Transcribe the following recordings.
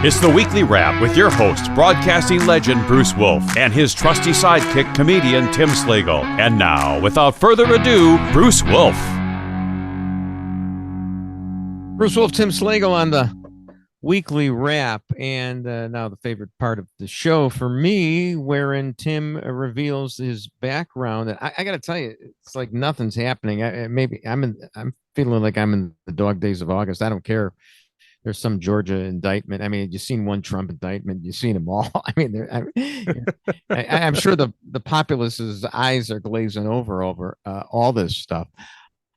It's the weekly wrap with your host, broadcasting legend Bruce Wolf, and his trusty sidekick, comedian Tim Slagle. And now, without further ado, Bruce Wolf. Bruce Wolf, Tim Slagle on the weekly wrap, and now the favorite part of the show for me, wherein Tim reveals his background. And I got to tell you, it's like nothing's happening. I'm feeling like I'm in the dog days of August. I don't care. There's some Georgia indictment. I mean, you've seen one Trump indictment. You've seen them all. I mean, I'm sure the populace's eyes are glazing over all this stuff.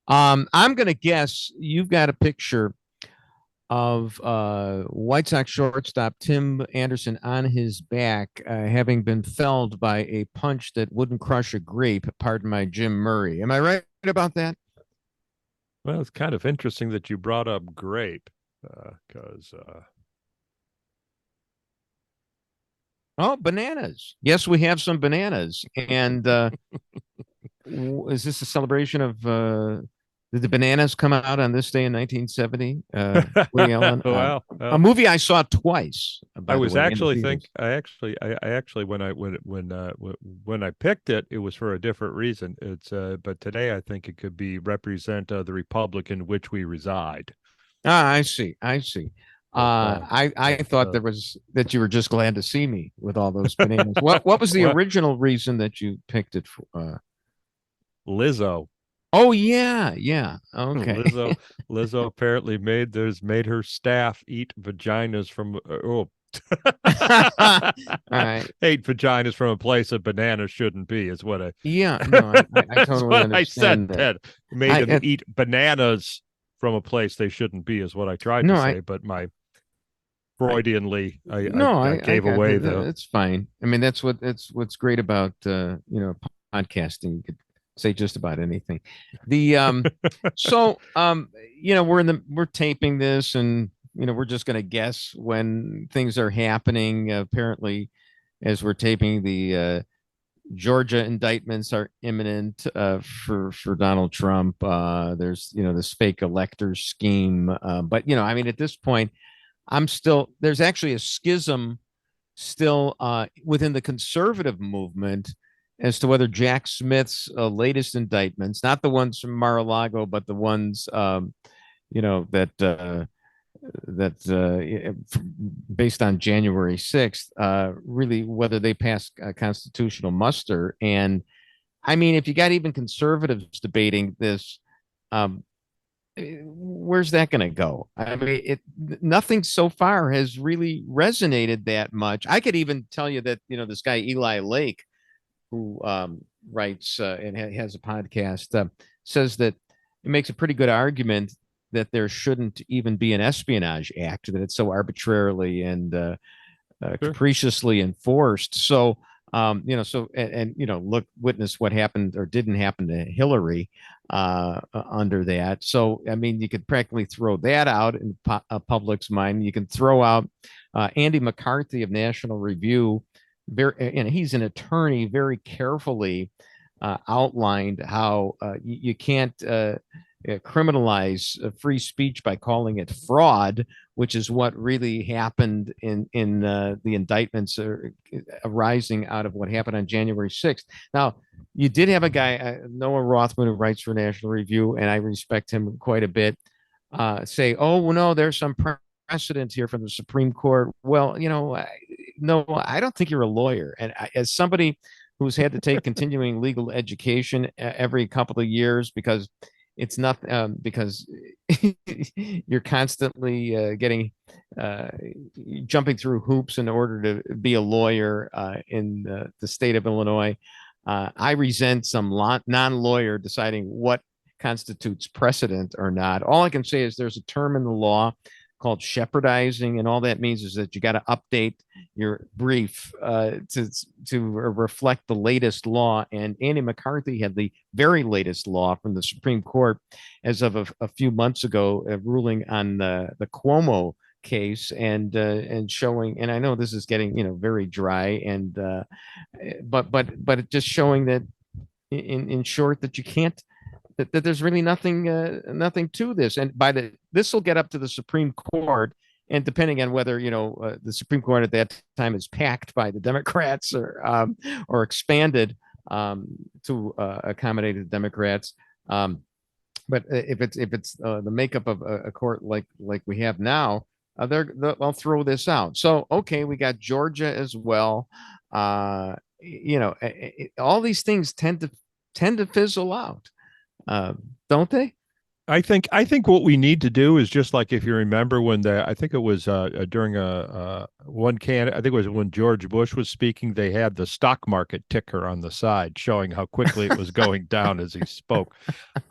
I'm going to guess you've got a picture of White Sox shortstop Tim Anderson on his back, having been felled by a punch that wouldn't crush a grape. Pardon my Jim Murray. Am I right about that? Well, it's kind of interesting that you brought up grape, because bananas. Yes, we have some bananas. And is this a celebration of did the bananas come out on this day in 1970? Woody Allen? Well, a movie I saw twice. I was actually when I picked it, it was for a different reason. But today I think it could be represent the republic in which we reside. I see. I thought that you were just glad to see me with all those bananas. What was the original reason that you picked it for? Lizzo. Oh yeah. Okay. Lizzo apparently made her staff eat vaginas from all right. Ate vaginas from a place that bananas shouldn't be is what I totally understand. I said that made them eat bananas from a place they shouldn't be is what I tried to say, but my Freudianly I gave away it's fine. I mean, that's what's great about podcasting. You could say just about anything. The we're taping this, and we're just going to guess when things are happening. Apparently, as we're taping, the Georgia indictments are imminent for Donald Trump. There's this fake elector scheme, but I mean, at this point, there's actually a schism still within the conservative movement as to whether Jack Smith's latest indictments, not the ones from Mar-a-Lago, but the ones based on January 6th, really whether they pass constitutional muster. And I mean, if you got even conservatives debating this, where's that going to go? I mean, nothing so far has really resonated that much. I could even tell you that, this guy, Eli Lake, who writes and has a podcast, says that it makes a pretty good argument that there shouldn't even be an espionage act, that it's so arbitrarily and capriciously enforced. So, witness what happened or didn't happen to Hillary under that. So, I mean, you could practically throw that out in public's mind. You can throw out Andy McCarthy of National Review. He's an attorney, very carefully outlined how you can't criminalize free speech by calling it fraud, which is what really happened in the indictments arising out of what happened on January 6th. Now, you did have a guy, Noah Rothman, who writes for National Review, and I respect him quite a bit, say, oh, well, no, there's some precedent here from the Supreme Court. Well, no, I don't think you're a lawyer. And as somebody who's had to take continuing legal education every couple of years, because it's not because you're constantly jumping through hoops in order to be a lawyer in the state of Illinois. I resent some non-lawyer deciding what constitutes precedent or not. All I can say is there's a term in the law called shepherdizing, and all that means is that you got to update your brief to reflect the latest law. And Andy McCarthy had the very latest law from the Supreme Court as of a few months ago, ruling on the Cuomo case and showing. And I know this is getting very dry, and but just showing that in short that you can't. That there's really nothing to this, and this will get up to the Supreme Court, and depending on whether the Supreme Court at that time is packed by the Democrats or expanded to accommodate the Democrats. But if it's the makeup of a court like we have now, they'll throw this out. So okay, we got Georgia as well. All these things tend to fizzle out, don't they? I think what we need to do is just like, if you remember when I think it was during I think it was when George Bush was speaking, they had the stock market ticker on the side showing how quickly it was going down as he spoke.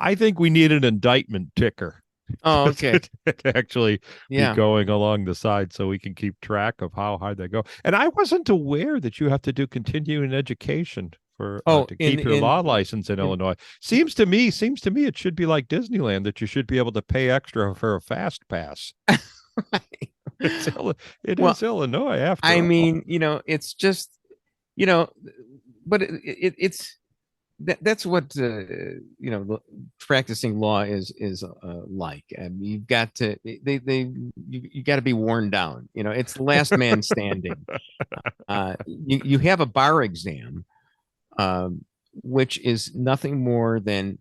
I think we need an indictment ticker. Oh, okay. To actually be going along the side so we can keep track of how high they go. And I wasn't aware that you have to do continuing education to keep your law license in Illinois. Seems to me it should be like Disneyland, that you should be able to pay extra for a fast pass. Right. It is Illinois after all. mean, it's just, but it's that's what practicing law is like. I mean, you've got to you got to be worn down. It's the last man standing. You have a bar exam, which is nothing more than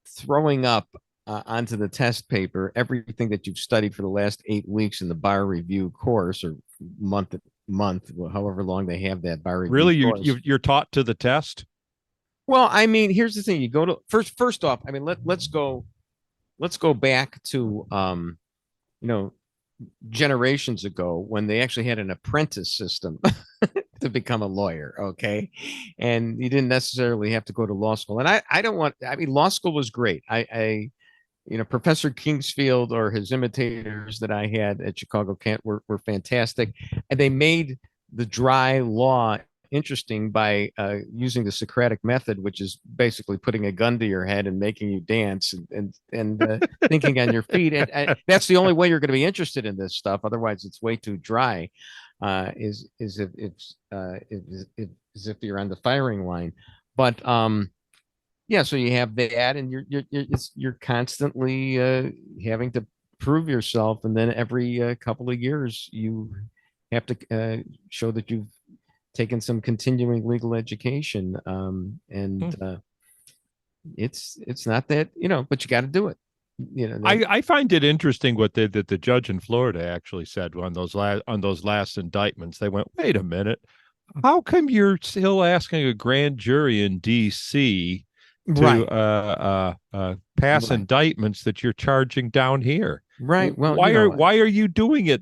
throwing up onto the test paper everything that you've studied for the last 8 weeks in the bar review course, or month, however long they have that bar review. Really, course. you're taught to the test? Well, I mean, here's the thing: you go to first off. I mean, let's go back to generations ago when they actually had an apprentice system to become a lawyer. Okay, and you didn't necessarily have to go to law school. And I don't want. I mean, law school was great. Professor Kingsfield or his imitators that I had at Chicago Kent were fantastic, and they made the dry law interesting by using the Socratic method, which is basically putting a gun to your head and making you dance and thinking on your feet. And that's the only way you're going to be interested in this stuff. Otherwise, it's way too dry. Is if you're on the firing line. But so you have that, and you're constantly having to prove yourself, and then every couple of years you have to show that you've taken some continuing legal education, it's not that, but you got to do it. I find it interesting what the judge in Florida actually said on those last indictments. They went, wait a minute, how come you're still asking a grand jury in DC to pass indictments that you're charging down here? Right. Well, why are you doing it?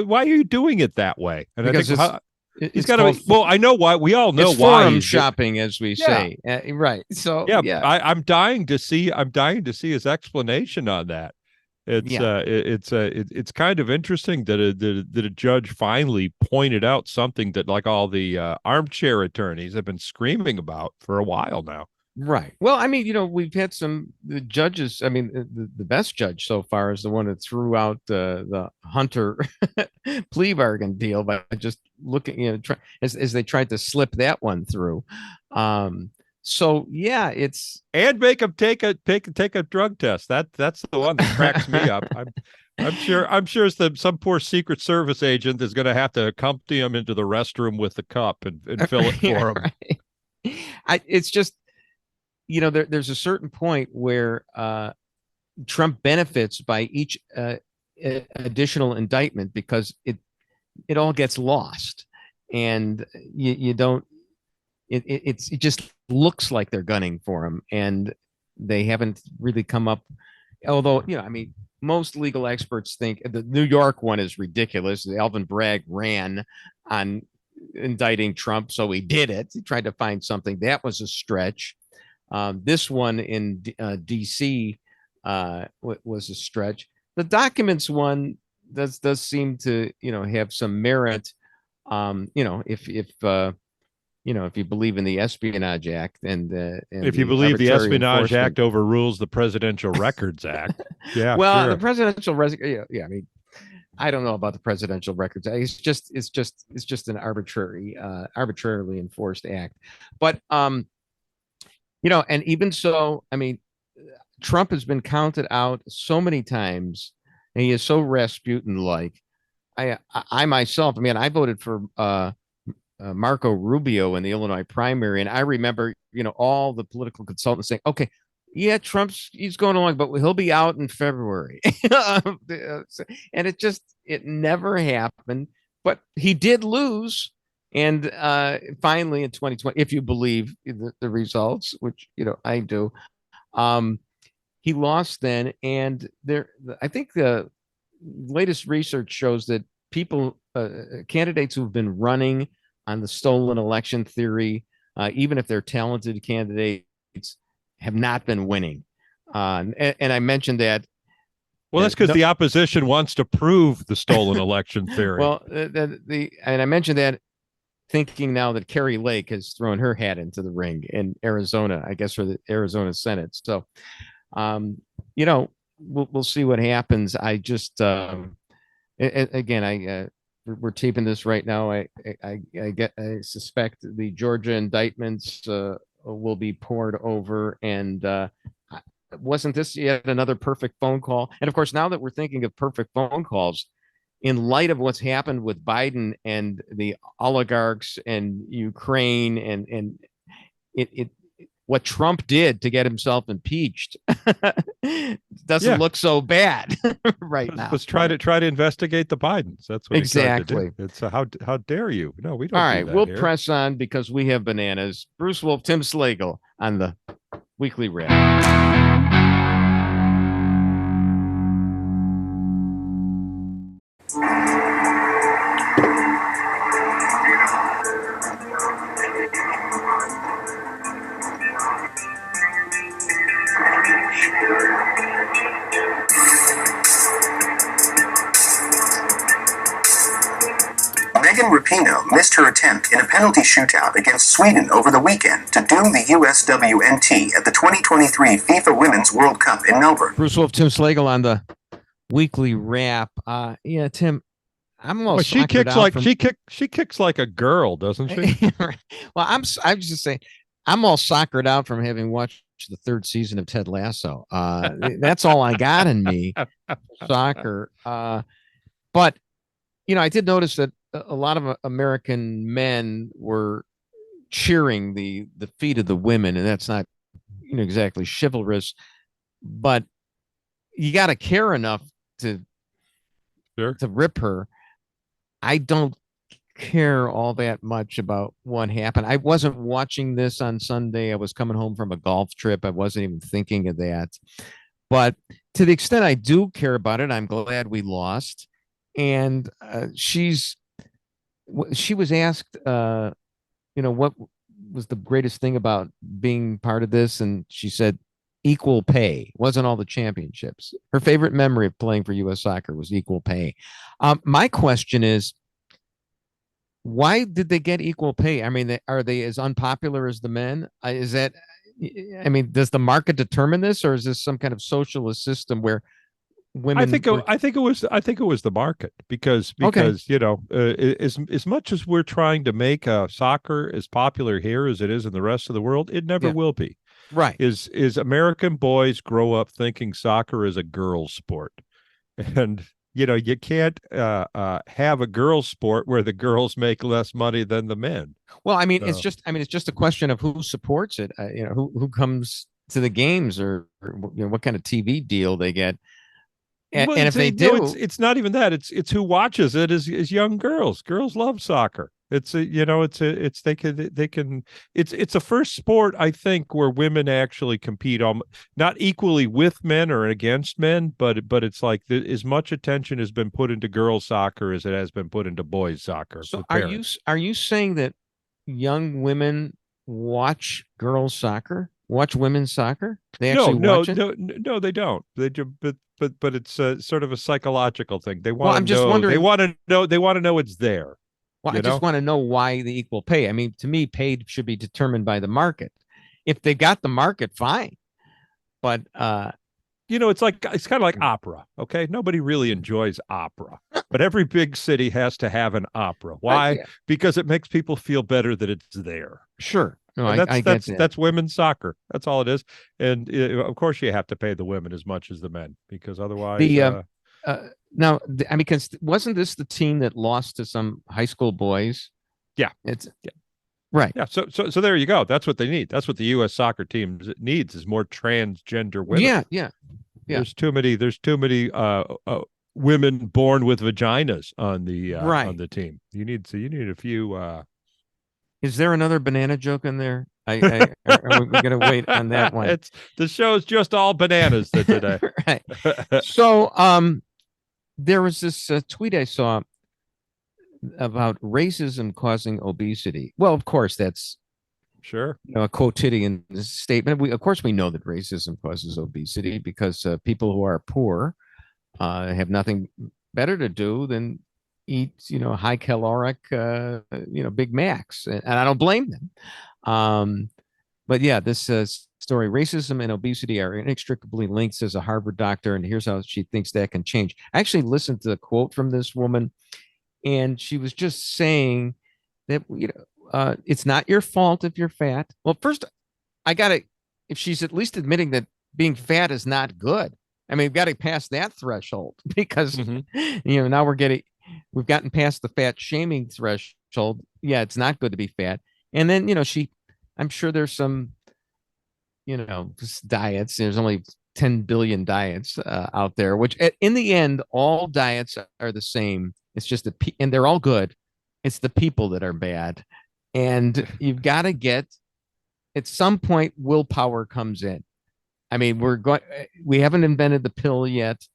Why are you doing it that way? And because I think he's got to be. Well, I know why. We all know it's why. Forum shopping, as we say, right? So I'm dying to see his explanation on that. It's kind of interesting that a judge finally pointed out something that, like, all the armchair attorneys have been screaming about for a while now. Right. Well, I mean, we've had the judges. I mean, the best judge so far is the one that threw out the Hunter plea bargain deal by just looking, as they tried to slip that one through. So yeah, it's and make them take a drug test. That's the one that cracks me up. I'm sure some poor Secret Service agent is going to have to accompany him into the restroom with the cup and fill it for him. Right. It's just. There's a certain point where Trump benefits by each additional indictment, because it all gets lost, and you don't. It just looks like they're gunning for him, and they haven't really come up. Although I mean, most legal experts think the New York one is ridiculous. Alvin Bragg ran on indicting Trump, so he did it. He tried to find something that was a stretch. This one in DC was a stretch. The documents one does seem to have some merit. If you believe in the Espionage Act and if you believe the Espionage Act overrules the Presidential Records Act. Yeah. Well, sure. The Presidential yeah. I mean, I don't know about the Presidential Records Act. It's just an arbitrarily enforced act. But and even so, I mean, Trump has been counted out so many times and he is so Rasputin-like. I myself, I mean, I voted for Marco Rubio in the Illinois primary, and I remember, all the political consultants saying, "Okay, yeah, he's going along, but he'll be out in February," and it never happened. But he did lose, and finally in 2020, if you believe the results, which I do, he lost then, and I think the latest research shows that candidates who've been running on the stolen election theory, even if they're talented candidates, have not been winning. And I mentioned that. Well, that's because the opposition wants to prove the stolen election theory. Well, and I mentioned that thinking now that Carrie Lake has thrown her hat into the ring in Arizona, I guess, for the Arizona Senate. So, we'll see what happens. I just, again, we're taping this right now. I suspect the Georgia indictments will be poured over, and wasn't this yet another perfect phone call? And of course, now that we're thinking of perfect phone calls, in light of what's happened with Biden and the oligarchs and Ukraine and what Trump did to get himself impeached doesn't look so bad right now. Let's try to investigate the Bidens. That's what exactly. It's how dare you? No, we don't. All right, we'll here. press on because we have bananas. Bruce Wolf, Tim Slagle on the Weekly Wrap. Rapinoe missed her attempt in a penalty shootout against Sweden over the weekend to doom the USWNT at the 2023 FIFA Women's World Cup in Melbourne. Bruce Wolf, Tim Slagle on the Weekly Wrap. Yeah, Tim, I'm almost she kicks like a girl, doesn't she? Well, I'm just saying, I'm all soccered out from having watched the third season of Ted Lasso. That's all I got in me, soccer. But I did notice that a lot of American men were cheering the feat of the women, and that's not exactly chivalrous, but you got to care enough to rip her. I don't care all that much about what happened. I wasn't watching this on Sunday. I was coming home from a golf trip. I wasn't even thinking of that. But to the extent I do care about it, I'm glad we lost. And she was asked, what was the greatest thing about being part of this? And she said, equal pay. Wasn't all the championships. Her favorite memory of playing for U.S. Soccer was equal pay. My question is, why did they get equal pay? I mean, are they as unpopular as the men? Does the market determine this, or is this some kind of socialist system where women? I think it was the market because as much as we're trying to make soccer as popular here as it is in the rest of the world, it never will be. Right. Is American boys grow up thinking soccer is a girl's sport, and you can't have a girls' sport where the girls make less money than the men. Well, it's just a question of who supports it. Who comes to the games, or what kind of TV deal they get. And if they do, it's not even that. It's who watches it is young girls. Girls love soccer. It's a first sport, I think, where women actually compete not equally with men or against men, but it's like as much attention has been put into girls soccer as it has been put into boys soccer. So are you saying that young women watch girls soccer, watch women's soccer? They actually watch it? No, they don't. They do, but it's sort of a psychological thing. They want. Well, I'm just wondering. They want to know it's there. Well, I just want to know why the equal pay. To me, pay should be determined by the market. If they got the market, fine. But it's kind of like opera. Okay, nobody really enjoys opera, but every big city has to have an opera. Why? Yeah. Because it makes people feel better that it's there. Sure. No, that's women's soccer. That's all it is. And of course, you have to pay the women as much as the men, because otherwise, now, I mean, because wasn't this the team that lost to some high school boys? Yeah. Right. Yeah. So there you go. That's what they need. That's what the U.S. soccer team needs is more transgender women. Yeah. There's too many women born with vaginas on the team. You need a few. Is there another banana joke in there? Are we going to wait on that one? The show's just all bananas today. Right. So, there was this tweet I saw about racism causing obesity. Well, of course, that's sure, a quotidian statement. Of course, we know that racism causes obesity because people who are poor have nothing better to do than eat, high caloric, Big Macs, and I don't blame them. But yeah, this story: racism and obesity are inextricably linked, says a Harvard doctor, and here's how she thinks that can change. I actually listened to the quote from this woman, and she was just saying that it's not your fault if you're fat. Well, first, if she's at least admitting that being fat is not good. I mean, we've got to pass that threshold because now we've gotten past the fat shaming threshold. Yeah, it's not good to be fat. And then I'm sure there's some diets. There's only 10 billion diets out there, which in the end, all diets are the same. It's just and they're all good. It's the people that are bad. And you've got to get, at some point, willpower comes in. I mean, we haven't invented the pill yet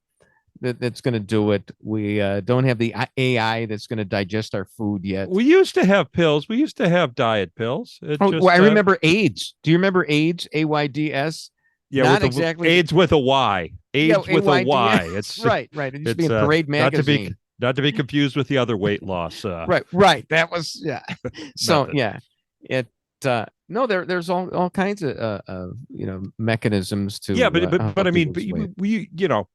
that's going to do it. We don't have the AI that's going to digest our food yet. We used to have pills. We used to have diet pills. I remember AIDS. Do you remember AIDS? AIDS? Yeah, not exactly. AIDS with a Y. AIDS with a Y. It's right. It used to be in Parade magazine. Not to be confused with the other weight loss. Right. That was So no, there's all kinds of mechanisms to but I mean, we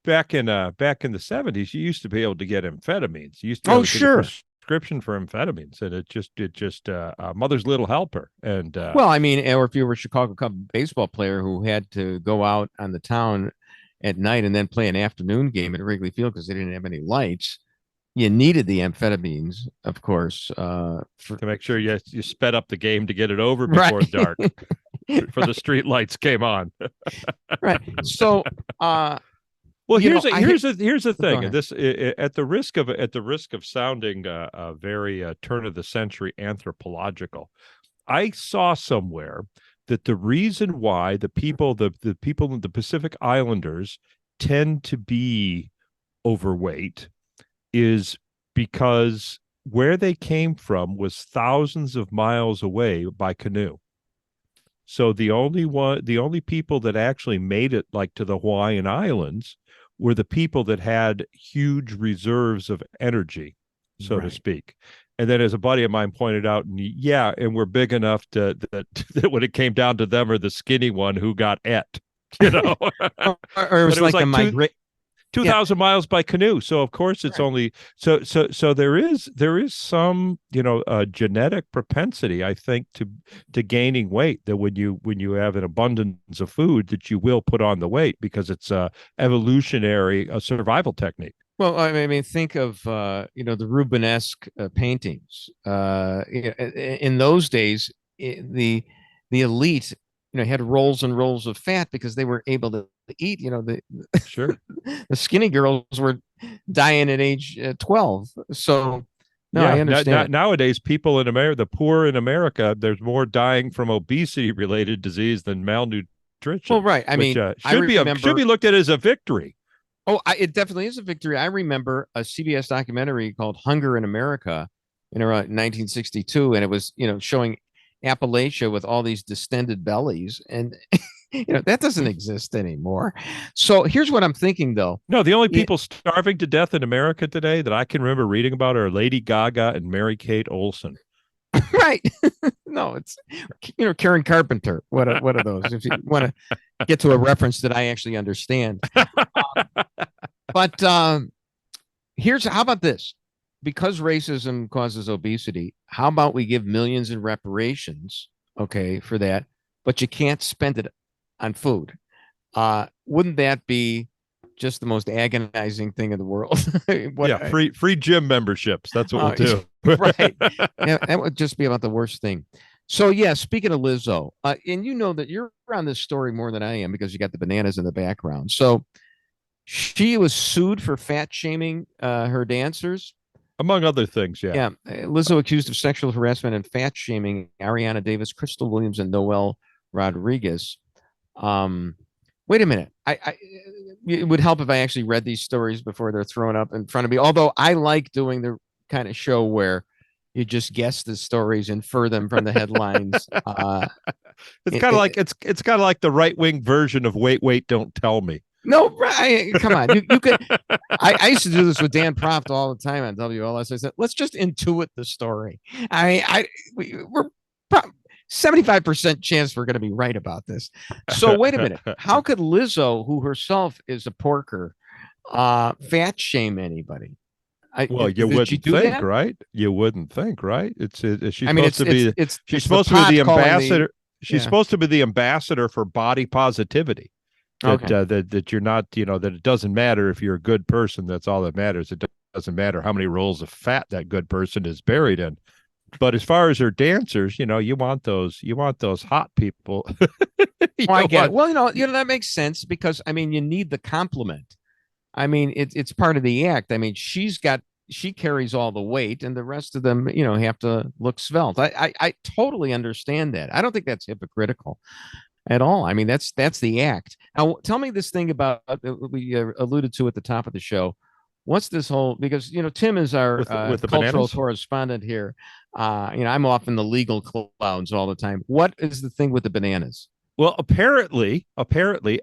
back in the 70s, you used to be able to get amphetamines. You used to get a prescription for amphetamines, and it just mother's little helper. And well, I mean, or if you were a Chicago Cub baseball player who had to go out on the town at night and then play an afternoon game at Wrigley Field because they didn't have any lights, you needed the amphetamines, of course, to make sure you sped up the game to get it over before dark, before the street lights came on. Right. So, well, here's the thing. And this, at the risk of sounding very turn of the century anthropological, I saw somewhere that the reason why the people in the Pacific Islanders tend to be overweight is because where they came from was thousands of miles away by canoe. So the only people that actually made it like to the Hawaiian Islands were the people that had huge reserves of energy, so to speak. And then, as a buddy of mine pointed out, and we're big enough that when it came down to them or the skinny one who got et, or it was like a migration. 2,000 miles by canoe. So of course it's only so there is some genetic propensity, I think, to gaining weight, that when you have an abundance of food that you will put on the weight because it's a evolutionary survival technique. Well, I mean, think of the Rubenesque paintings. In those days, the elite had rolls and rolls of fat because they were able to eat. The skinny girls were dying at age 12. So I understand. Nowadays, people in America, the poor in America, there's more dying from obesity related disease than malnutrition. Well, right. I mean, should be looked at as a victory. Oh, it definitely is a victory. I remember a CBS documentary called Hunger in America in around 1962, and it was showing Appalachia with all these distended bellies, and that doesn't exist anymore. So here's what I'm thinking, though. No, the only people starving to death in America today that I can remember reading about are Lady Gaga and Mary-Kate Olsen. Right. No, it's Karen Carpenter. What are those? If you want to get to a reference that I actually understand. But how about this? Because racism causes obesity, how about we give millions in reparations, for that, but you can't spend it on food? Wouldn't that be just the most agonizing thing in the world. Free gym memberships. That's what we'll do. Right. Yeah, that would just be about the worst thing. So yeah, speaking of Lizzo, and you know that you're on this story more than I am because you got the bananas in the background. So she was sued for fat shaming her dancers. Among other things, yeah. Yeah. Lizzo accused of sexual harassment and fat shaming Ariana Davis, Crystal Williams, and Noel Rodriguez. Wait a minute. It would help if I actually read these stories before they're thrown up in front of me. Although I like doing the kind of show where you just guess the stories, infer them from the headlines. It's kind of like it's kind of like the right-wing version of Wait, Don't Tell Me. No, right. Come on. You could. I used to do this with Dan Proft all the time on WLS. I said, let's just intuit the story. We're 75% chance we're going to be right about this. So wait a minute. How could Lizzo, who herself is a porker, fat shame anybody? You wouldn't think, right? You wouldn't think, right? She's supposed to be the ambassador. She's supposed to be the ambassador for body positivity. That you're not, that it doesn't matter if you're a good person. That's all that matters. It doesn't matter how many rolls of fat that good person is buried in. But as far as her dancers, you want those hot people. I get it. Well, that makes sense because you need the compliment. It's part of the act. She carries all the weight, and the rest of them, have to look svelte. I totally understand that. I don't think that's hypocritical at all. That's the act. Now, tell me this thing about we alluded to at the top of the show. What's this whole, because Tim is our with the cultural bananas? Correspondent here. I'm off in the legal clouds all the time. What is the thing with the bananas? Well, apparently,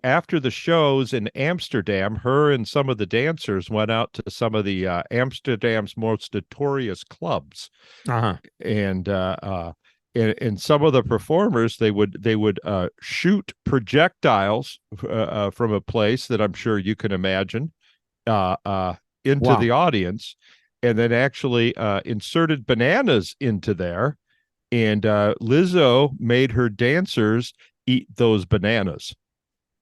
after the shows in Amsterdam, her and some of the dancers went out to some of the Amsterdam's most notorious clubs, and some of the performers they would shoot projectiles from a place that I'm sure you can imagine into the audience, and then actually inserted bananas into there, and Lizzo made her dancers eat those bananas.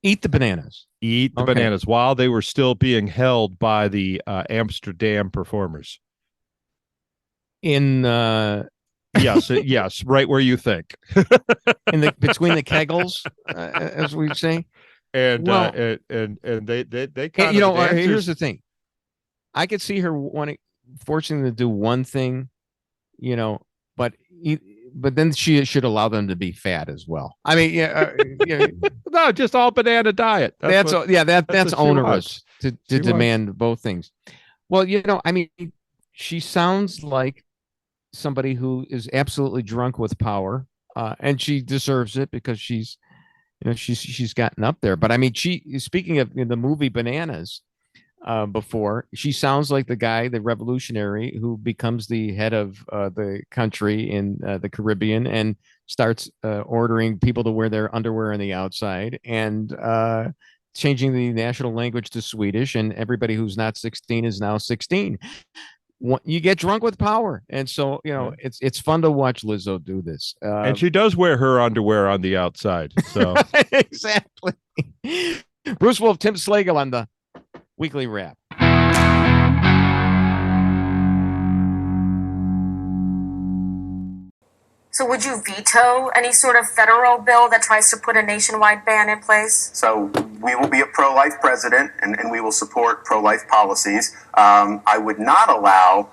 Eat the bananas. Eat the bananas while they were still being held by the Amsterdam performers. In yes, right where you think. Between the kegels, as we say. And they kind of here's the thing. I could see her forcing them to do one thing, but then she should allow them to be fat as well. No, just all banana diet. That's onerous to demand both things. Well, she sounds like somebody who is absolutely drunk with power, and she deserves it because she's gotten up there. But speaking of the movie Bananas, before, she sounds like the guy, the revolutionary who becomes the head of the country in the Caribbean and starts ordering people to wear their underwear on the outside and changing the national language to Swedish, and everybody who's not 16 is now 16. You get drunk with power, and so it's fun to watch Lizzo do this. And she does wear her underwear on the outside. So exactly. Bruce Wolf, Tim Slagle on the Weekly Wrap. So would you veto any sort of federal bill that tries to put a nationwide ban in place? So we will be a pro-life president, and we will support pro-life policies. I would not allow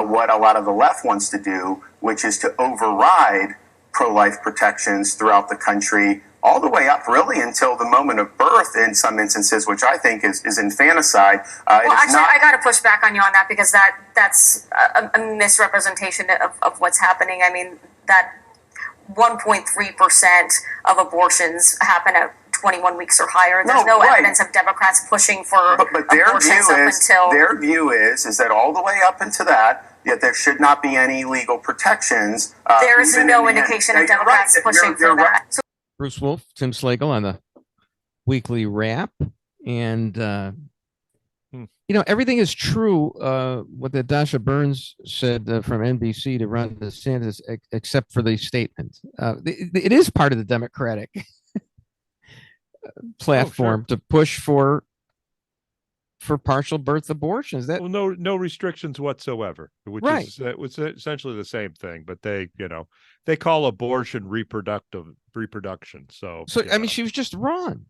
what a lot of the left wants to do, which is to override pro-life protections throughout the country, all the way up really until the moment of birth in some instances, which I think is infanticide. I got to push back on you on that because that's a misrepresentation of what's happening. That 1.3% of abortions happen at 21 weeks or higher. There's no evidence of Democrats pushing for but their abortions their view is that all the way up into that, yet there should not be any legal protections. There is no indication of Democrats pushing for that. So Bruce Wolf, Tim Slagle on the Weekly Wrap. And, everything is true, what the Dasha Burns said from NBC to Ron DeSantis, except for the statement. It is part of the Democratic platform to push for for partial birth abortions. That no restrictions whatsoever, which is essentially the same thing, but they call abortion reproduction. So I mean, she was just wrong.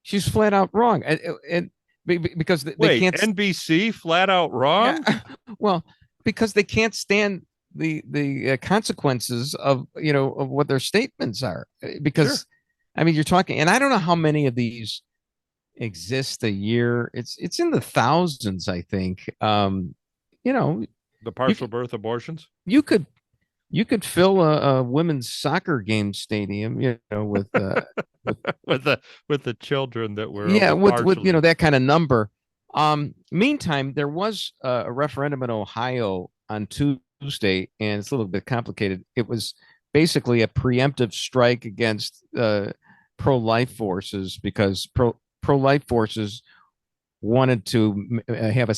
She's flat out wrong, and because they can't. NBC flat out wrong. Yeah, well, because they can't stand the consequences of of what their statements are. Because I mean, you're talking, and I don't know how many of these exist a year. It's in the thousands, I think. The partial birth abortions. You could fill a women's soccer game stadium, with with the children that were with that kind of number. Meantime, there was a referendum in Ohio on Tuesday, and it's a little bit complicated. It was basically a preemptive strike against pro-life forces, because pro-life forces wanted to have I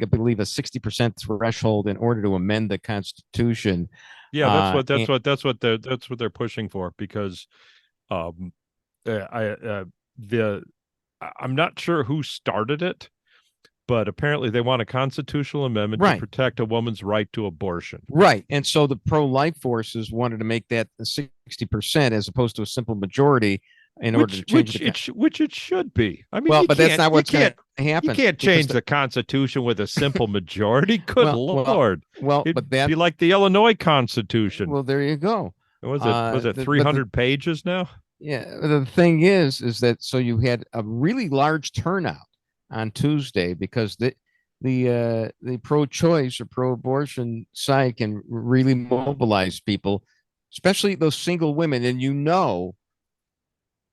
believe a 60% threshold in order to amend the Constitution. Yeah, that's what they're pushing for, because I'm not sure who started it, but apparently they want a constitutional amendment to protect a woman's right to abortion. Right. And so the pro-life forces wanted to make that 60% as opposed to a simple majority in order to change which it should be. I mean, but that's not what's going to happen. You can't change the Constitution with a simple majority. Good Lord. But that'd be like the Illinois Constitution. Well, there you go. Was it 300 pages now? Yeah. The thing is that so you had a really large turnout on Tuesday, because the pro-choice or pro-abortion side can really mobilize people, especially those single women. And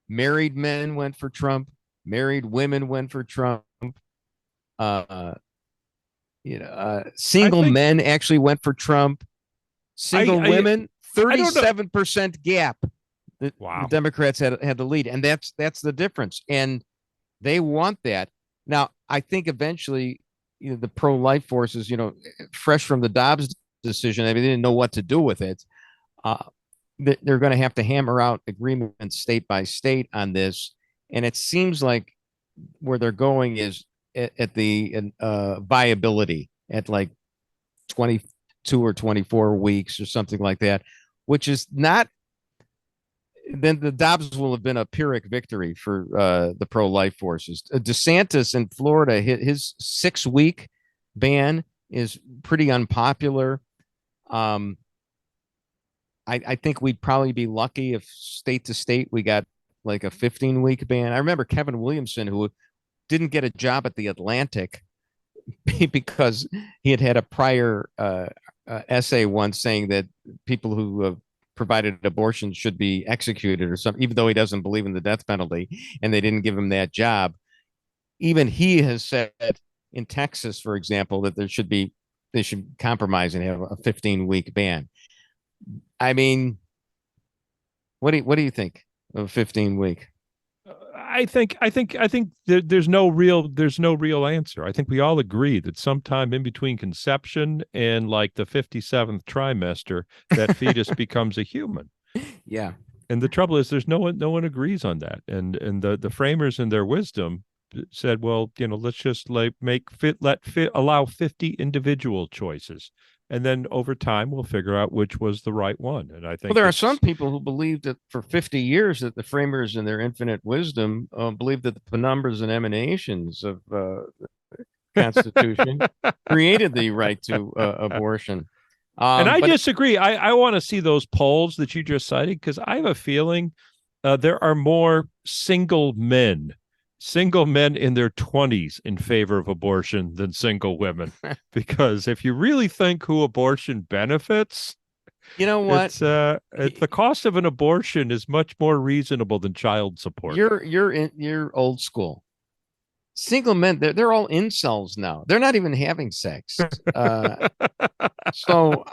married men went for Trump, married women went for Trump. Single men actually went for Trump. Single women, 37% gap. The Democrats had the lead, and that's the difference. And they want that. Now, I think eventually, the pro-life forces, fresh from the Dobbs decision, I mean, they didn't know what to do with it. They're going to have to hammer out agreements state by state on this. And it seems like where they're going is at the viability at like 22 or 24 weeks or something like that, which is not. Then the Dobbs will have been a Pyrrhic victory for the pro-life forces. DeSantis in Florida, his 6-week ban is pretty unpopular. I think we'd probably be lucky if state to state we got like a 15-week ban. I remember Kevin Williamson, who didn't get a job at the Atlantic because he had a prior essay once saying that people who provided abortion should be executed or something, even though he doesn't believe in the death penalty, and they didn't give him that job. Even he has said in Texas, for example, that they should compromise and have a 15-week ban. I mean, what do you think of a 15-week? I think there's no real answer. I think we all agree that sometime in between conception and like the 57th trimester, that fetus becomes a human. Yeah. And the trouble is, no one agrees on that. And the framers in their wisdom said, well, let's just allow 50 individual choices. And then over time, we'll figure out which was the right one. And I think there are some people who believe that for 50 years that the framers in their infinite wisdom believed that the penumbras and emanations of the Constitution created the right to abortion. And I disagree. I want to see those polls that you just cited, because I have a feeling there are more single men in their 20s in favor of abortion than single women. Because if you really think who abortion benefits, you know what, the cost of an abortion is much more reasonable than child support. You're old school. Single men, they're all incels now. They're not even having sex. So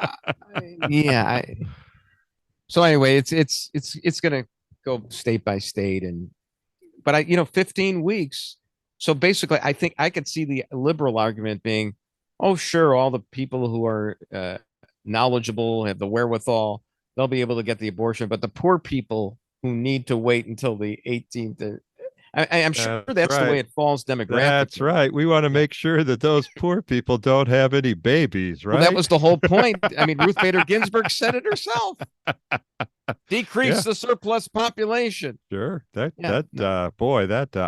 anyway, it's gonna go state by state, but 15 weeks. So basically, I think I could see the liberal argument being, oh, sure, all the people who are knowledgeable, have the wherewithal, they'll be able to get the abortion. But the poor people who need to wait until the 18th, I'm sure that's the way it falls demographically. That's right. We want to make sure that those poor people don't have any babies, right? Well, that was the whole point. I mean, Ruth Bader Ginsburg said it herself. Decrease the surplus population. Sure. I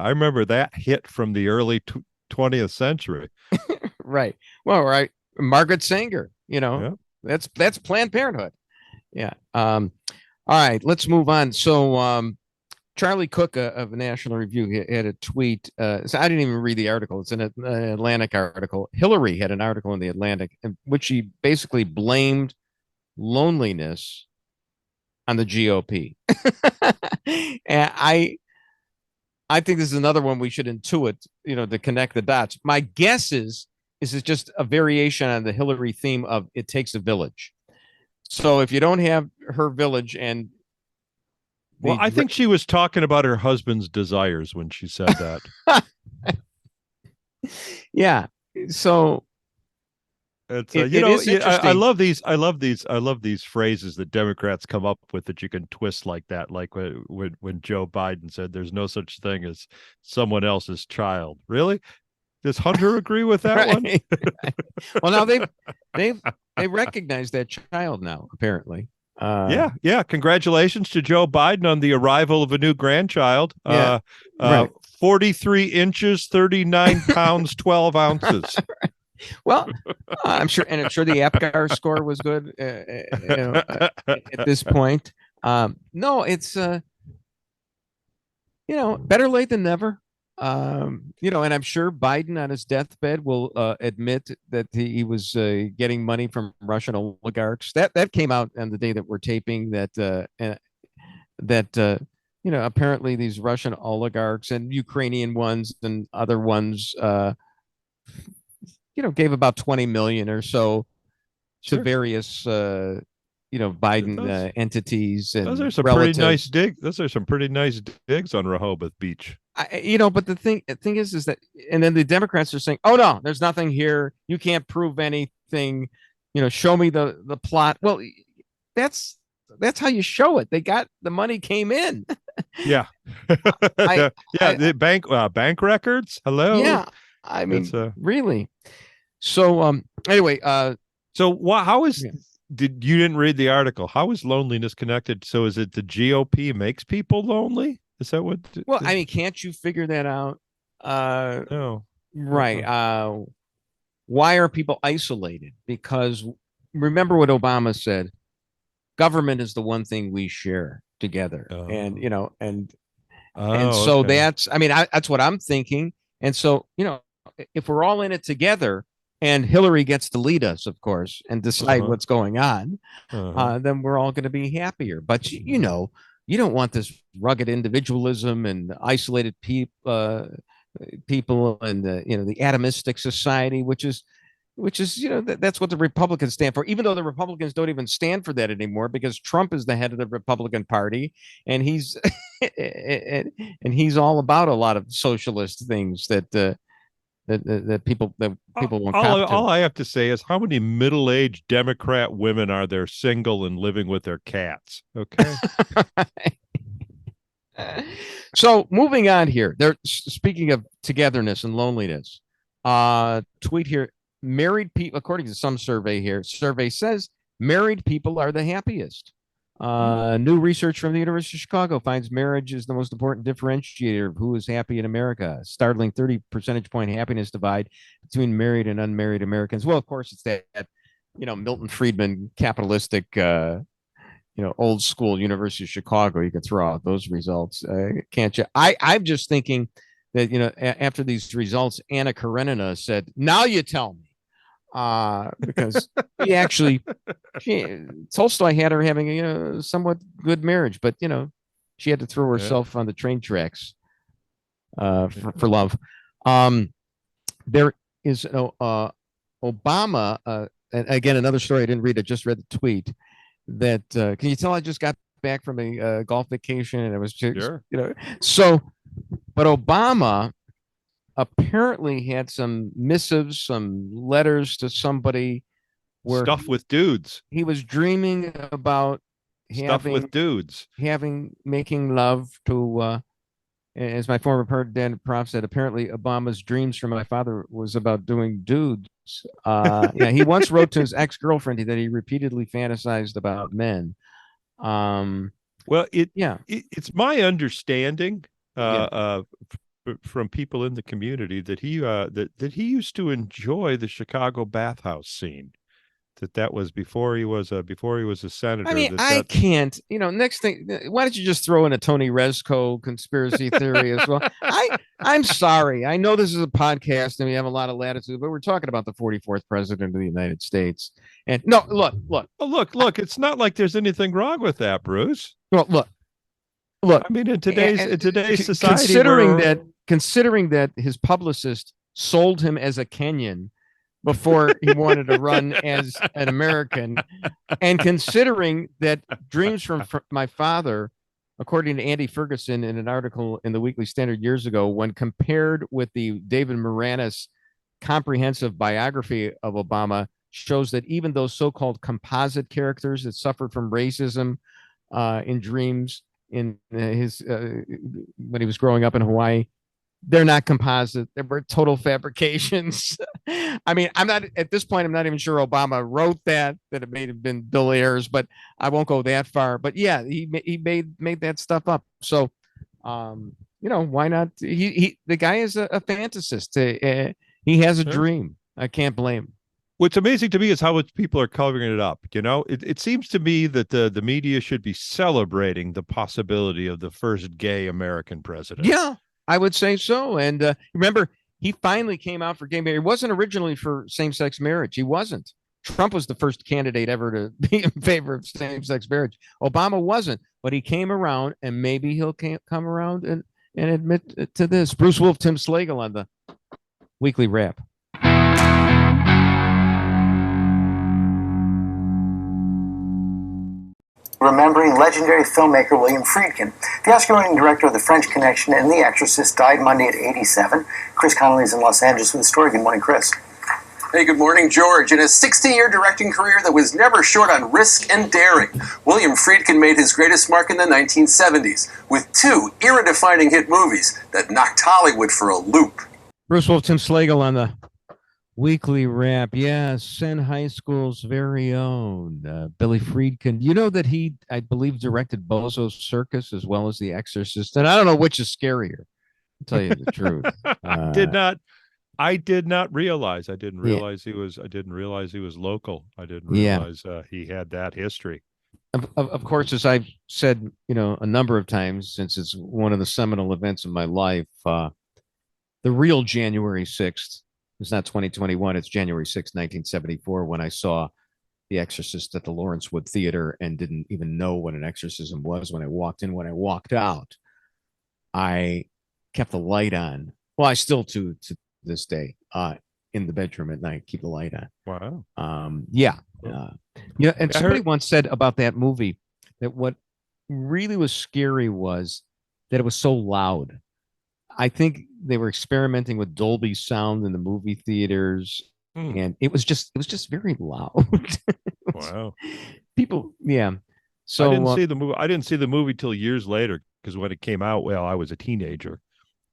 remember that hit from the early 20th century. Right. Well, right. Margaret Sanger, that's Planned Parenthood. Yeah. All right, let's move on. So, Charlie Cook of National Review had a tweet. So I didn't even read the article. It's an Atlantic article. Hillary had an article in the Atlantic in which she basically blamed loneliness on the GOP. And I think this is another one we should intuit, to connect the dots. My guess is it's just a variation on the Hillary theme of it takes a village. So if you don't have her village and I think she was talking about her husband's desires when she said that. Yeah. So it's I love these phrases that Democrats come up with that you can twist like that. Like when Joe Biden said, "There's no such thing as someone else's child." Really? Does Hunter agree with that one? Right. Well, now they recognize that child now, apparently. Yeah. Congratulations to Joe Biden on the arrival of a new grandchild. Yeah, right. 43 inches, 39 pounds, 12 ounces. Well, I'm sure the APGAR score was good at this point. No, it's better late than never. And I'm sure Biden on his deathbed will admit that he was getting money from Russian oligarchs. That came out on the day that we're taping. That apparently these Russian oligarchs and Ukrainian ones and other ones, gave about 20 million or so to various Biden entities. And those are some relatives. Pretty nice digs. Those are some pretty nice digs on Rehoboth Beach. But the thing is that, and then the Democrats are saying, "Oh no, there's nothing here. You can't prove anything. Show me the plot." Well, that's how you show it. The money came in. Yeah, the bank records. Hello. Yeah, I mean, really. So anyway, how is? You didn't read the article? How is loneliness connected? So is it the GOP makes people lonely? Is that what? Well, I mean, can't you figure that out? No. Right. Why are people isolated? Because remember what Obama said: government is the one thing we share together, and so okay. that's. I mean, that's what I'm thinking. And so if we're all in it together, and Hillary gets to lead us, of course, and decide what's going on, then we're all going to be happier. But you don't want this rugged individualism and isolated people and the atomistic society, which is that's what the Republicans stand for. Even though the Republicans don't even stand for that anymore, because Trump is the head of the Republican Party, and he's and he's all about a lot of socialist things that people won't. All I have to say is, how many middle-aged Democrat women are there single and living with their cats? Okay. So moving on here, speaking of togetherness and loneliness, tweet here: married people, according to some survey says married people are the happiest. New research from the University of Chicago finds marriage is the most important differentiator of who is happy in America. Startling 30 percentage point happiness divide between married and unmarried Americans. Well, of course, it's that Milton Friedman capitalistic old school University of Chicago. You can throw out those results, can't you? I'm just thinking that after these results, Anna Karenina said, "Now you tell me." Because Tolstoy had her having a somewhat good marriage, but she had to throw herself on the train tracks for love. There is Obama, and again, another story I didn't read. I just read the tweet that can you tell I just got back from a golf vacation and it was just, so, but Obama apparently had some missives, some letters to somebody where stuff with dudes. He was dreaming about stuff with dudes, making love to as my former dad prof said, apparently Obama's dreams for my father was about doing dudes. Yeah, he once wrote to his ex-girlfriend that he repeatedly fantasized about men. Well, it's my understanding from people in the community that he that he used to enjoy the Chicago bathhouse scene. That was before he was a senator. I mean, I can't. Next thing, why don't you just throw in a Tony Rezko conspiracy theory as well? I'm sorry. I know this is a podcast and we have a lot of latitude, but we're talking about the 44th president of the United States. And no, look. Oh, look. It's not like there's anything wrong with that, Bruce. Well, look. I mean, in today's society, considering that his publicist sold him as a Kenyan before he wanted to run as an American, and considering that dreams from my father, according to Andy Ferguson in an article in the Weekly Standard years ago, when compared with the David Moranis comprehensive biography of Obama, shows that even those so-called composite characters that suffered from racism in dreams in his when he was growing up in Hawaii, they're not composite. They were total fabrications. I mean, I'm not at this point. I'm not even sure Obama wrote that it may have been Bill Ayers, but I won't go that far. But yeah, he made that stuff up. So, why not? The guy is a fantasist. He has a dream. I can't blame him. What's amazing to me is how people are covering it up. It seems to me that the media should be celebrating the possibility of the first gay American president. Yeah. I would say so. And remember, he finally came out for gay marriage. He wasn't originally for same-sex marriage. He wasn't. Trump was the first candidate ever to be in favor of same-sex marriage. Obama wasn't, but he came around, and maybe he'll come around and admit to this. Bruce Wolf, Tim Slagle on the Weekly Wrap. Remembering legendary filmmaker William Friedkin. The Oscar-winning director of The French Connection and The Exorcist died Monday at 87. Chris Connolly is in Los Angeles with the story. Good morning, Chris. Hey, good morning, George. In a 60-year directing career that was never short on risk and daring, William Friedkin made his greatest mark in the 1970s with two era-defining hit movies that knocked Hollywood for a loop. Bruce Wolf, Tim Slagle on the Weekly Wrap. Yes, Senn High School's very own Billy Friedkin. You know that he, I believe, directed Bozo's Circus as well as The Exorcist. And I don't know which is scarier, to tell you the truth. I did not realize. I didn't realize he was local. I didn't realize he had that history. Of course, as I've said, a number of times, since it's one of the seminal events of my life, the real January 6th. It's not 2021. It's January 6, 1974, when I saw The Exorcist at the Lawrence Wood Theater and didn't even know what an exorcism was when I walked in. When I walked out, I kept the light on. Well, I still to this day in the bedroom at night, keep the light on. Wow. And somebody once said about that movie that what really was scary was that it was so loud. I think they were experimenting with Dolby sound in the movie theaters, and it was just very loud. Wow. People, yeah. So I didn't see the movie. I didn't see the movie till years later, because when it came out, I was a teenager,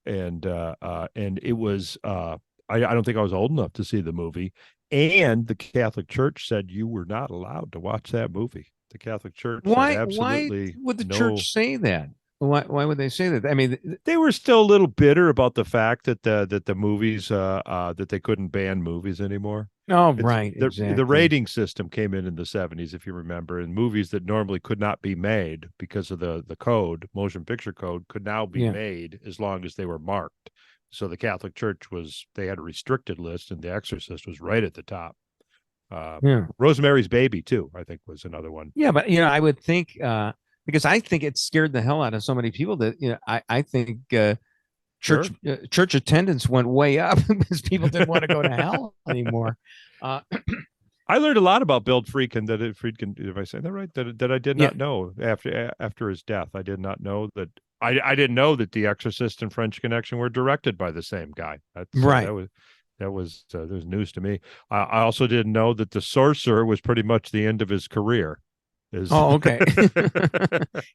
and it was I don't think I was old enough to see the movie. And the Catholic Church said you were not allowed to watch that movie. The Catholic Church said absolutely. Why would the church say that? Why would they say that? I mean, they were still a little bitter about the fact that the movies that they couldn't ban movies anymore. Oh, right. Exactly. The rating system came in the 70s, if you remember, and movies that normally could not be made because of the code, motion picture code, could now be made as long as they were marked. So the Catholic Church they had a restricted list, and The Exorcist was right at the top. Rosemary's Baby too, I think, was another one. Yeah, but I would think because I think it scared the hell out of so many people that I think church attendance went way up because people didn't want to go to hell anymore. I learned a lot about Bill Friedkin. Friedkin, if I say that right, that I did not know after his death. I did not know that. I didn't know that The Exorcist and French Connection were directed by the same guy. Right. That was news to me. I also didn't know that The Sorcerer was pretty much the end of his career. Okay.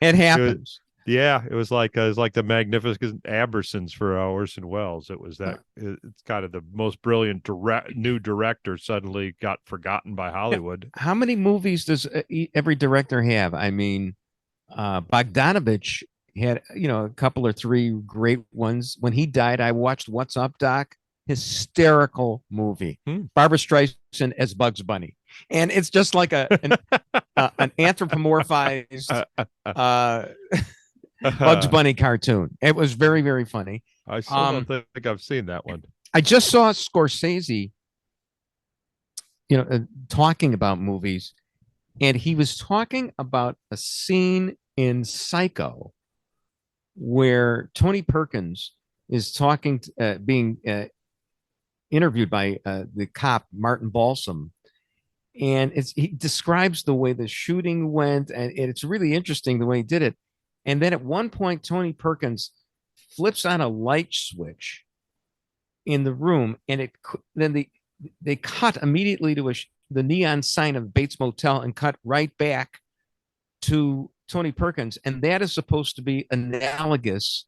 It happens. Yeah, it was like the Magnificent Ambersons for Orson Welles. It was that it's kind of the most brilliant new director suddenly got forgotten by Hollywood. How many movies does every director have? I mean, Bogdanovich had, a couple or three great ones. When he died, I watched What's Up, Doc. Hysterical movie. Barbra Streisand as Bugs Bunny, and it's just like an anthropomorphized Bugs Bunny cartoon. It was very, very funny. I still don't think I've seen that one. I just saw Scorsese, talking about movies, and he was talking about a scene in Psycho where Tony Perkins is talking, being interviewed by the cop Martin Balsam, and he describes the way the shooting went, and it's really interesting the way he did it. And then at one point, Tony Perkins flips on a light switch in the room, and then they cut immediately to the neon sign of Bates Motel and cut right back to Tony Perkins, and that is supposed to be analogous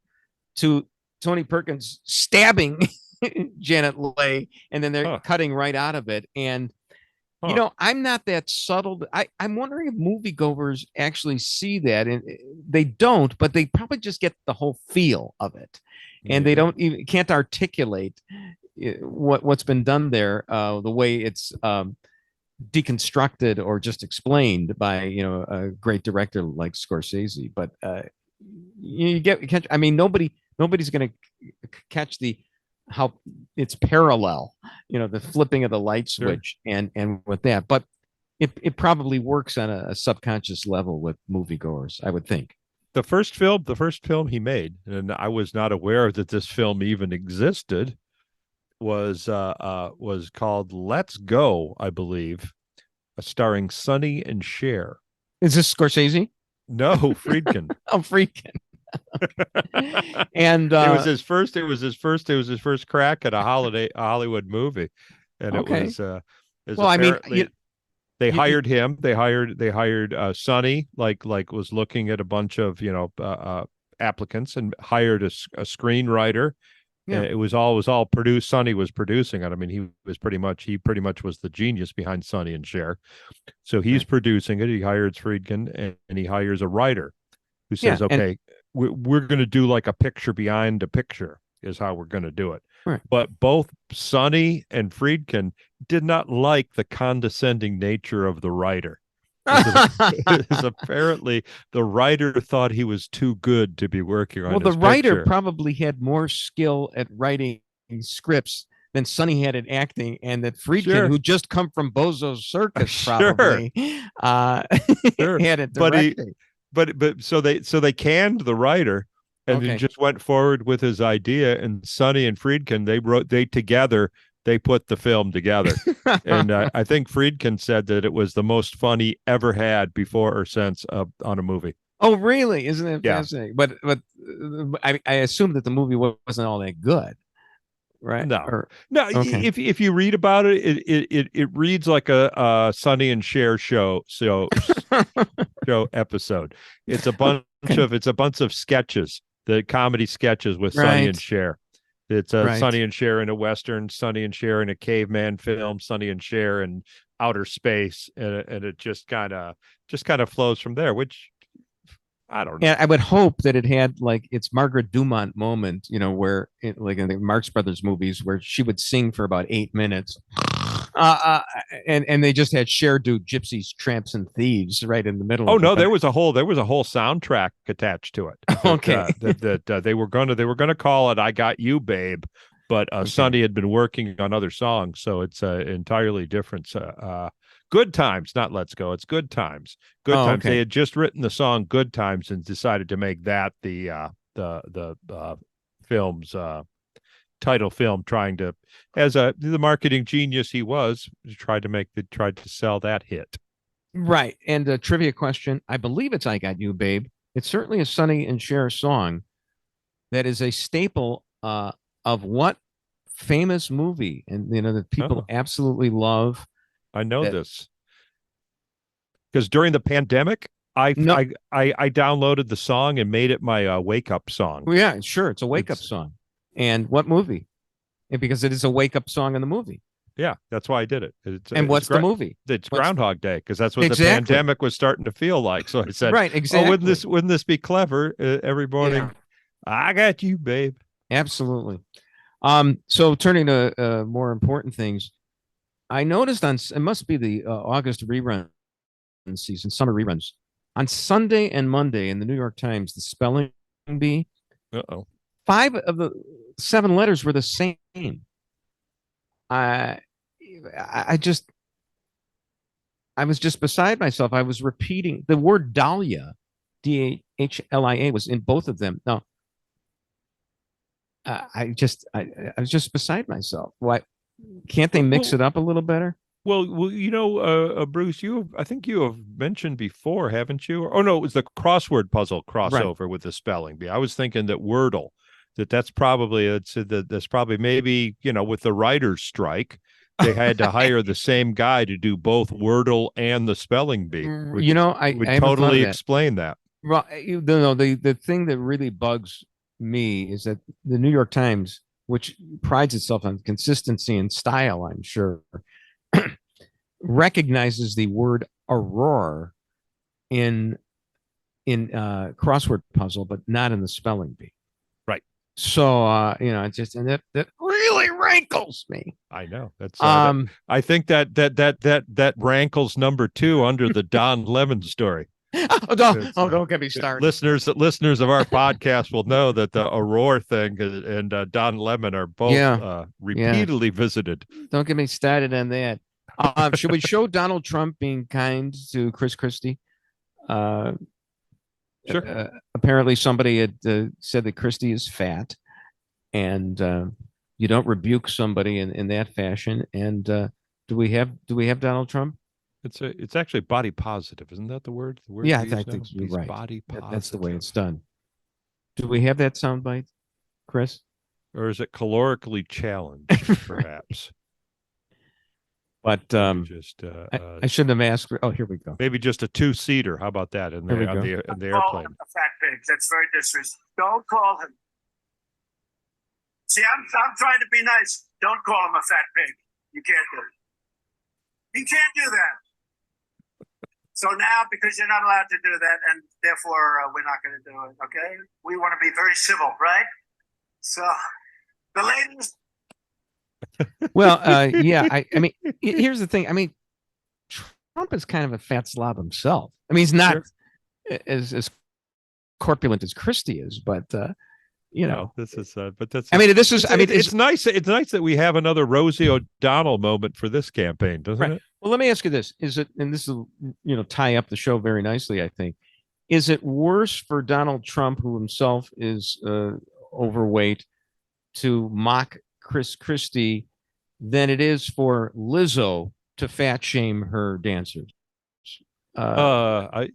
to Tony Perkins stabbing Janet Leigh, and then they're cutting right out of it. And I'm not that subtle. I'm wondering if moviegoers actually see that, and they don't, but they probably just get the whole feel of it, and they can't articulate what's been done there, the way it's deconstructed or just explained by a great director like Scorsese. But I mean, nobody's going to catch how it's parallel, the flipping of the light switch and with that, but it probably works on a subconscious level with moviegoers, I would think. The first film he made, and I was not aware that this film even existed, was called Let's Go, I believe, starring Sonny and Cher. Is this Scorsese? No, Friedkin. Oh, Friedkin. And it was his first crack at a Hollywood movie, and it was well, I mean, they hired him. They hired Sonny, like was looking at a bunch of applicants, and hired a screenwriter. Yeah. It was all produced. Sonny was producing it. I mean, he pretty much was the genius behind Sonny and Cher. So he's producing it. He hires Friedkin, and he hires a writer who says, okay, we're going to do like a picture behind a picture is how we're going to do it. Right. But both Sonny and Friedkin did not like the condescending nature of the writer. Because apparently the writer thought he was too good to be working on. Well, the writer probably had more skill at writing scripts than Sonny had in acting, and that Friedkin, who just come from Bozo's Circus, probably had it directing. But so they canned the writer, and then just went forward with his idea. And Sonny and Friedkin, they put the film together. And I think Friedkin said that it was the most fun he ever had before or since on a movie. Oh, really? Isn't it fascinating? But I assume that the movie wasn't all that good, right? No. If you read about it, it reads like a Sonny and Cher show episode. It's a bunch of sketches, the comedy sketches with Sonny and Cher. It's Sonny and Cher in a Western, Sonny and Cher in a caveman film, Sonny and Cher in outer space, and it just kind of flows from there, which I don't know. And I would hope that it had like its Margaret Dumont moment, where like in the Marx Brothers movies, where she would sing for about 8 minutes, and they just had Cher do Gypsies, Tramps, and Thieves right in the middle. Oh no, there was a whole soundtrack attached to it. That they were gonna call it "I Got You, Babe," but Sonny had been working on other songs, so it's entirely different. Good Times, not Let's Go. It's Good Times. Good Times. They had just written the song Good Times and decided to make that the film's title film, trying to, as the marketing genius he was, tried to sell that hit. Right. And a trivia question, I believe it's I Got You, Babe. It's certainly a Sonny and Cher song that is a staple of what famous movie, and that people absolutely love. I know this because during the pandemic, I downloaded the song and made it my wake up song. Well, yeah, sure. It's a wake up song. And what movie? Because it is a wake up song in the movie. Yeah, that's why I did it. What's the movie? It's Groundhog Day, because that's what the pandemic was starting to feel like. So I said, right, exactly. Oh, wouldn't this be clever? Every morning, I got you, babe. Absolutely. So turning to more important things, I noticed it must be the August rerun season, summer reruns. On Sunday and Monday in the New York Times, the spelling bee. 5 of the 7 letters were the same. I was just beside myself. I was repeating the word Dahlia, Dahlia, was in both of them. No, I was just beside myself. Why can't they mix it up a little better? Well, Bruce, I think you have mentioned before, haven't you? Oh no, it was the crossword puzzle crossover with the spelling bee. I was thinking that Wordle. That's probably maybe, with the writer's strike, they had to hire the same guy to do both Wordle and the spelling bee. I would totally explain that. Well, the thing that really bugs me is that the New York Times, which prides itself on consistency and style, I'm sure, recognizes the word aurora in crossword puzzle, but not in the spelling bee. So it's just, and that really rankles me. I know that's. I think that rankles number 2 under the Don Lemon story. Don't get me started. Listeners of our podcast will know that the Aurora thing and Don Lemon are both repeatedly visited. Don't get me started on that. Should we show Donald Trump being kind to Chris Christie? Sure. Apparently somebody had said that Christie is fat, and you don't rebuke somebody in that fashion. And do we have Donald Trump? It's actually body positive, isn't that the word? Yeah, I think you're right. Body positive. That's the way it's done. Do we have that soundbite, Chris? Or is it calorically challenged, perhaps? But I shouldn't have asked. Oh, here we go. Maybe just a 2-seater. How about that in the airplane? Call him a fat pig. That's very disrespectful. Don't call him. See, I'm trying to be nice. Don't call him a fat pig. You can't do it. You can't do that. So now, because you're not allowed to do that, and therefore we're not going to do it. Okay? We want to be very civil, right? So the ladies. Well, I mean, here's the thing. I mean, Trump is kind of a fat slob himself. I mean, he's not as corpulent as Christie is, but this is. But that's. It's nice. It's nice that we have another Rosie O'Donnell moment for this campaign, doesn't it? Well, let me ask you this: is it? And this will, tie up the show very nicely, I think. Is it worse for Donald Trump, who himself is overweight, to mock Chris Christie than it is for Lizzo to fat shame her dancers? I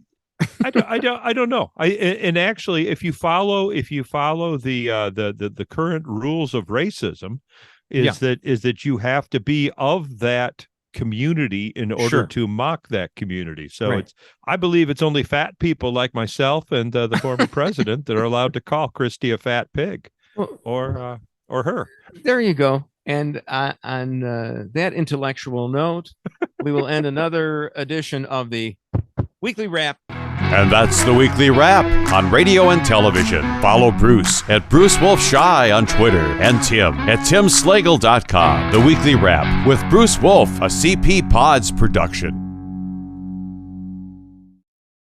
don't know. And actually, if you follow the current rules of racism, is that you have to be of that community in order to mock that community. So I believe it's only fat people like myself and the former president that are allowed to call Christie a fat pig, or her. There you go. And on that intellectual note, we will end another edition of the Weekly Wrap. And that's the Weekly Wrap on radio and television. Follow Bruce at Bruce Wolf Shy on Twitter and Tim at timslagle.com. The Weekly Wrap with Bruce Wolf, a CP Pods production.